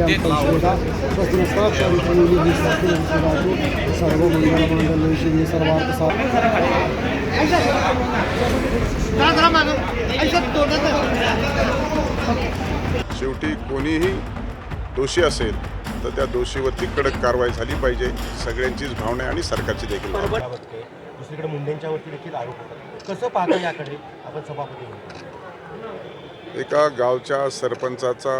सर्व मंगल सर्वार्थ शेवटी कोणीही दोषी असेल तर त्या दोषीवरती कडक कारवाई झाली पाहिजे. सगळ्यांचीच भावना आणि सरकारची देखील भावना. दुसरीकडे मुंडेंच्यावरती देखील आरोप होतात. कसं पाहता याकडे आपण सभापती म्हणतो? एका गावच्या सरपंचाचा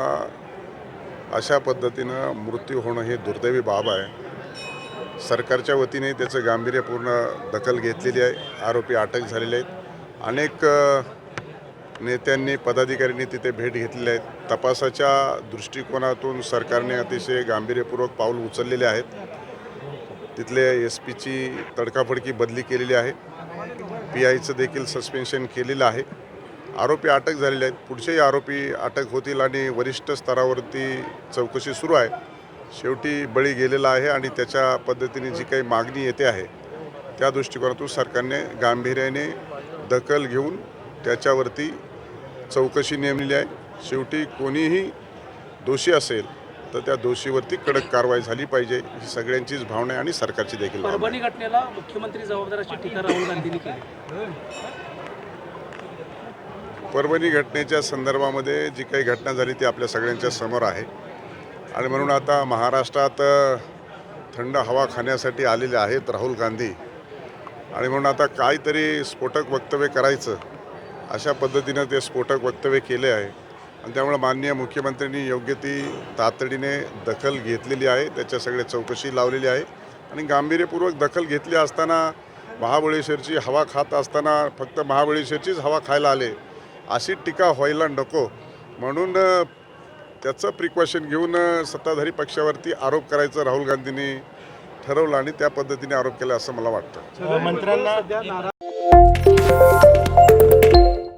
अशा पद्धतीनं मृत्यू होणं हे दुर्दैवी बाब आहे. सरकारच्या वतीने त्याचं गांभीर्यपूर्ण दखल घेतलेली आहे. आरोपी अटक झालेले आहेत. अनेक नेत्यांनी पदाधिकाऱ्यांनी तिथे भेट घेतलेली आहेत. तपासाच्या दृष्टिकोनातून सरकारने अतिशय गांभीर्यपूर्वक पाऊल उचललेले आहेत. तिथले SP ची तडकाफडकी बदली केलेली आहे. PIचं देखील सस्पेन्शन केलेलं आहे. आरोपी अटक झालेले आहेत. पुढचेही आरोपी अटक होतील आणि वरिष्ठ स्तरावरती चौकशी सुरू आहे. शेवटी बळी गेलेला आहे आणि त्याच्या पद्धतीने जी काही मागणी येते आहे त्या दृष्टिकोनातून सरकारने गांभीर्याने दखल घेऊन त्याच्यावरती चौकशी नेमलेली आहे. शेवटी कोणीही दोषी असेल तर त्या दोषीवरती कडक कारवाई झाली पाहिजे ही सगळ्यांचीच भावना आहे आणि सरकारची देखील भावना. परभणी घटनेला मुख्यमंत्री जबाबदार अशी टीका राहुल गांधींनी केली. परभणी घटनेच्या संदर्भामध्ये जी काही घटना झाली ती आपल्या सगळ्यांच्या समोर आहे आणि म्हणून आता महाराष्ट्रात थंड हवा खाण्यासाठी आलेले आहेत राहुल गांधी आणि म्हणून आता काहीतरी स्फोटक वक्तव्य करायचं अशा पद्धतीनं ते स्फोटक वक्तव्य केले आहे आणि त्यामुळे माननीय मुख्यमंत्र्यांनी योग्य ती तातडीने दखल घेतलेली आहे. त्याच्या सगळे चौकशी लावलेली आहे आणि गांभीर्यपूर्वक दखल घेतली असताना महाबळेश्वरची हवा खात असताना फक्त महाबळेश्वरचीच हवा खायला आले अशी टीका व्हायला नको म्हणून त्याचं प्रिकॉशन घेऊन सत्ताधारी पक्षावरती आरोप करायचं राहुल गांधींनी ठरवलं आणि त्या पद्धतीने आरोप केला असं मला वाटतं. मंत्र्यांना